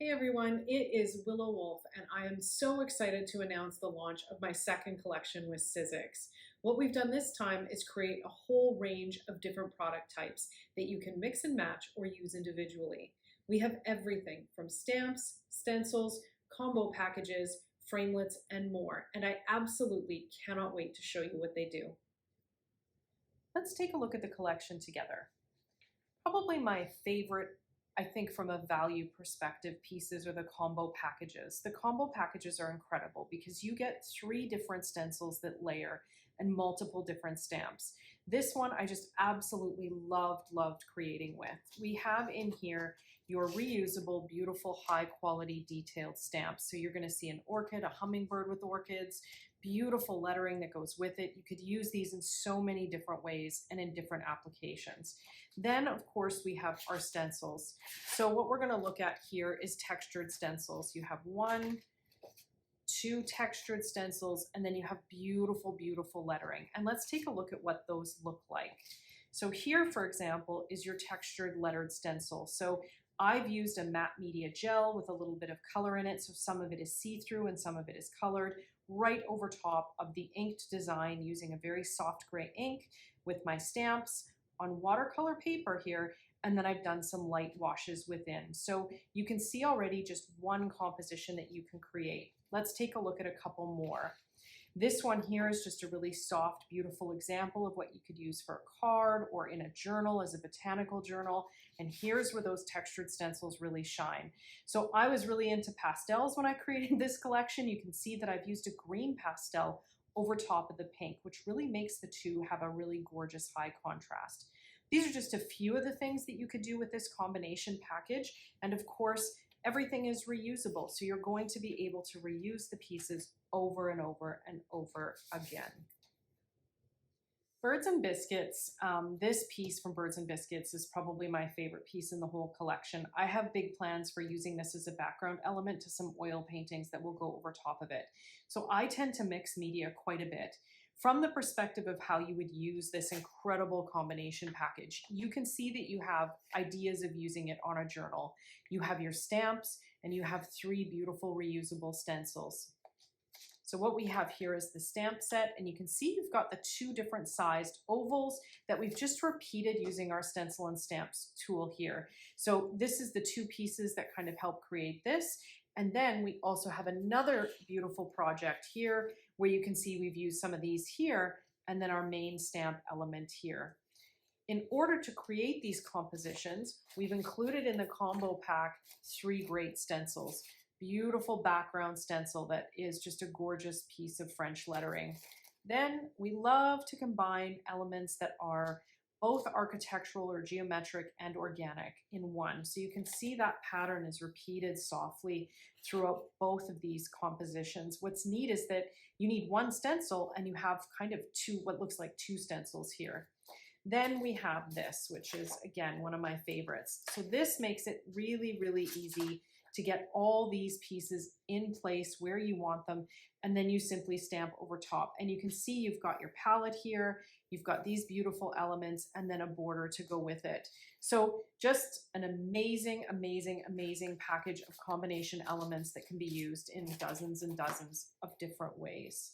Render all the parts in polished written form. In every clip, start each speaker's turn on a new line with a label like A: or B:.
A: Hey everyone, it is Willow Wolfe, and I am so excited to announce the launch of my second collection with Sizzix. What we've done this time is create a whole range of different product types that you can mix and match or use individually. We have everything from stamps, stencils, combo packages, framelets, and more, and I absolutely cannot wait to show you what they do. Let's take a look at the collection together. Probably my favorite, I think, from a value perspective, pieces are the combo packages. The combo packages are incredible because you get 3 different stencils that layer and multiple different stamps. This one I just absolutely loved creating with. We have in here your reusable, beautiful, high quality detailed stamps. So you're going to see an orchid, a hummingbird with orchids, beautiful lettering that goes with it. You could use these in so many different ways and in different applications. Then, of course, we have our stencils. So what we're going to look at here is textured stencils. You have 1, 2 textured stencils, and then you have beautiful lettering. And let's take a look at what those look like. So here, for example, is your textured lettered stencil. So I've used a matte media gel with a little bit of color in it. So some of it is see-through and some of it is colored, right over top of the inked design using a very soft gray ink with my stamps on watercolor paper here, and then I've done some light washes within. So you can see already just one composition that you can create. Let's take a look at a couple more. This one here is just a really soft, beautiful example of what you could use for a card or in a journal as a botanical journal. And here's where those textured stencils really shine. So I was really into pastels when I created this collection. You can see that I've used a green pastel over top of the pink, which really makes the two have a really gorgeous high contrast. These are just a few of the things that you could do with this combination package. And of course, everything is reusable. So you're going to be able to reuse the pieces over and over and over again. Birds and Biscuits, this piece from Birds and Biscuits is probably my favorite piece in the whole collection. I have big plans for using this as a background element to some oil paintings that will go over top of it. So I tend to mix media quite a bit. From the perspective of how you would use this incredible combination package, you can see that you have ideas of using it on a journal. You have your stamps and you have 3 beautiful reusable stencils. So what we have here is the stamp set, and you can see you've got the 2 different sized ovals that we've just repeated using our stencil and stamps tool here. So this is the 2 pieces that kind of help create this. And then we also have another beautiful project here where you can see we've used some of these here and then our main stamp element here. In order to create these compositions, we've included in the combo pack 3 great stencils. Beautiful background stencil that is just a gorgeous piece of French lettering. Then we love to combine elements that are both architectural or geometric and organic in one. So you can see that pattern is repeated softly throughout both of these compositions. What's neat is that you need 1 stencil and you have kind of 2, what looks like 2 stencils here. Then we have this, which is again, one of my favorites. So this makes it really easy to get all these pieces in place where you want them, and then you simply stamp over top. And you can see you've got your palette here, you've got these beautiful elements, and then a border to go with it. So just an amazing package of combination elements that can be used in dozens and dozens of different ways.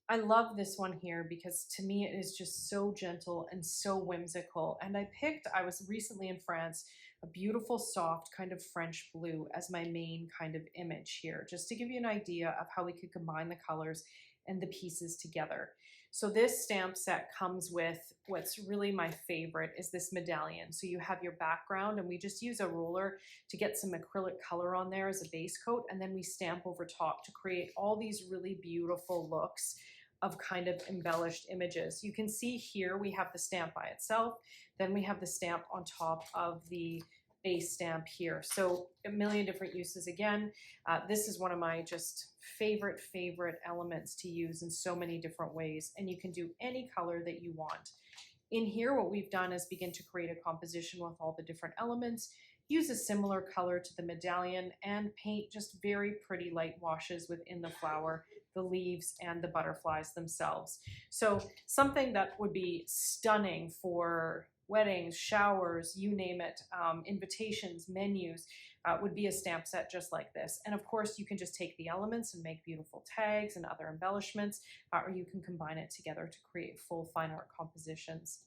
A: I love this one here because to me it is just so gentle and so whimsical. And I was recently in France, a beautiful soft kind of French blue as my main kind of image here, just to give you an idea of how we could combine the colors and the pieces together. So this stamp set comes with what's really my favorite is this medallion. So you have your background and we just use a roller to get some acrylic color on there as a base coat, and then we stamp over top to create all these really beautiful looks of kind of embellished images. You can see here we have the stamp by itself, then we have the stamp on top of the base stamp here. So a million different uses again. This is one of my just favorite elements to use in so many different ways, and you can do any color that you want. In here, what we've done is begin to create a composition with all the different elements, use a similar color to the medallion, and paint just very pretty light washes within the flower, the leaves, and the butterflies themselves. So something that would be stunning for weddings, showers, you name it, invitations, menus, would be a stamp set just like this. And of course, you can just take the elements and make beautiful tags and other embellishments, or you can combine it together to create full fine art compositions.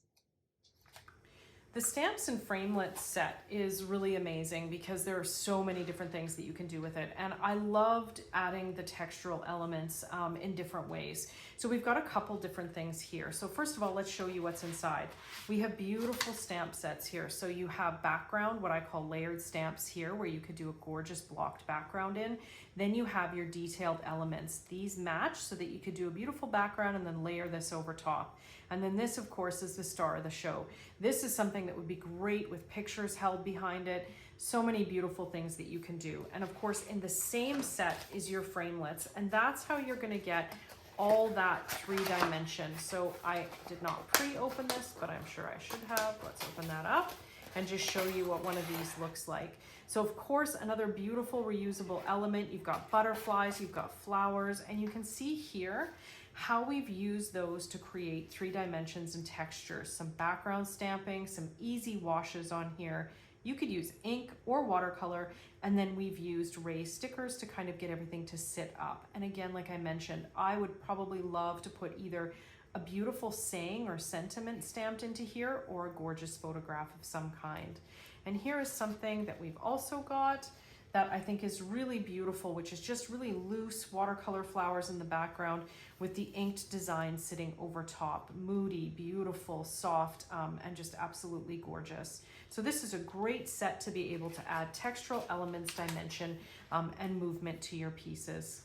A: The Stamps and Framelet set is really amazing because there are so many different things that you can do with it. And I loved adding the textural elements in different ways. So we've got a couple different things here. So first of all, let's show you what's inside. We have beautiful stamp sets here. So you have background, what I call layered stamps here, where you could do a gorgeous blocked background in. Then you have your detailed elements. These match so that you could do a beautiful background and then layer this over top. And then this, of course, is the star of the show. This is something that would be great with pictures held behind it. So many beautiful things that you can do. And of course, in the same set is your framelets. And that's how you're gonna get all that 3-dimension. So I did not pre-open this, but I'm sure I should have. Let's open that up and just show you what one of these looks like. So of course, another beautiful reusable element. You've got butterflies, you've got flowers, and you can see here how we've used those to create 3 dimensions and textures, some background stamping, some easy washes on here. You could use ink or watercolor, and then we've used raised stickers to kind of get everything to sit up. And again, like I mentioned, I would probably love to put either a beautiful saying or sentiment stamped into here or a gorgeous photograph of some kind. And here is something that we've also got that I think is really beautiful, which is just really loose watercolor flowers in the background with the inked design sitting over top. Moody, beautiful, soft, and just absolutely gorgeous. So this is a great set to be able to add textural elements, dimension, and movement to your pieces.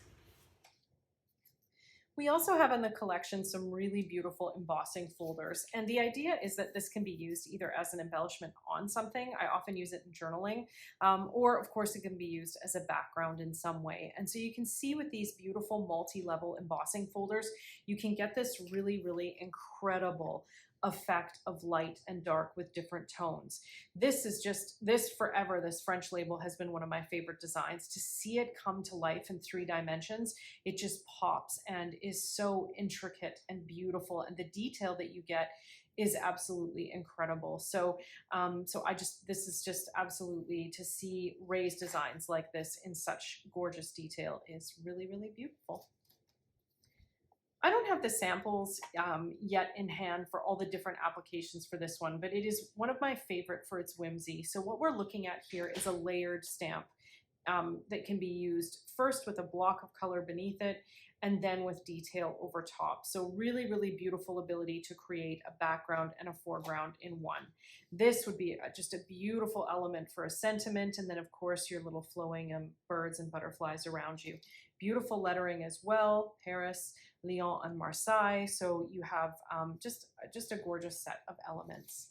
A: We also have in the collection some really beautiful embossing folders, and the idea is that this can be used either as an embellishment on something. I often use it in journaling, or of course it can be used as a background in some way. And so you can see with these beautiful multi-level embossing folders, you can get this really, really incredible effect of light and dark with different tones. This is just, this forever, this French label has been one of my favorite designs. To see it come to life in 3 dimensions, it just pops and is so intricate and beautiful, and the detail that you get is absolutely incredible. So this is just absolutely, to see raised designs like this in such gorgeous detail is really, really beautiful. I don't have the samples yet in hand for all the different applications for this one, but it is one of my favorite for its whimsy. So what we're looking at here is a layered stamp that can be used first with a block of color beneath it and then with detail over top. So really, really beautiful ability to create a background and a foreground in one. This would be just a beautiful element for a sentiment, and then of course your little flowing birds and butterflies around you. Beautiful lettering as well, Paris, Lyon, and Marseille. So you have just a gorgeous set of elements.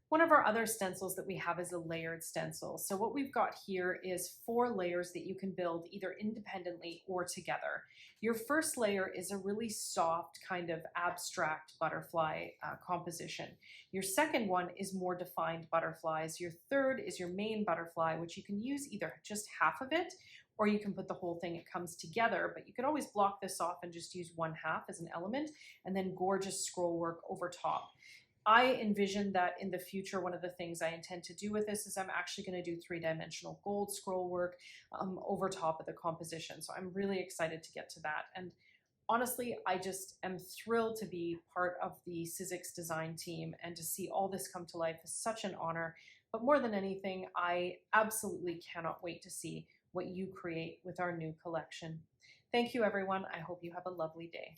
A: One of our other stencils that we have is a layered stencil. So what we've got here is 4 layers that you can build either independently or together. Your first layer is a really soft kind of abstract butterfly composition. Your second one is more defined butterflies. Your third is your main butterfly, which you can use either just half of it, or you can put the whole thing, it comes together, but you could always block this off and just use 1/2 as an element, and then gorgeous scroll work over top. I envision that in the future, one of the things I intend to do with this is I'm actually going to do 3-dimensional gold scroll work over top of the composition. So I'm really excited to get to that. And honestly, I just am thrilled to be part of the Sizzix design team, and to see all this come to life is such an honor. But more than anything, I absolutely cannot wait to see what you create with our new collection. Thank you, everyone. I hope you have a lovely day.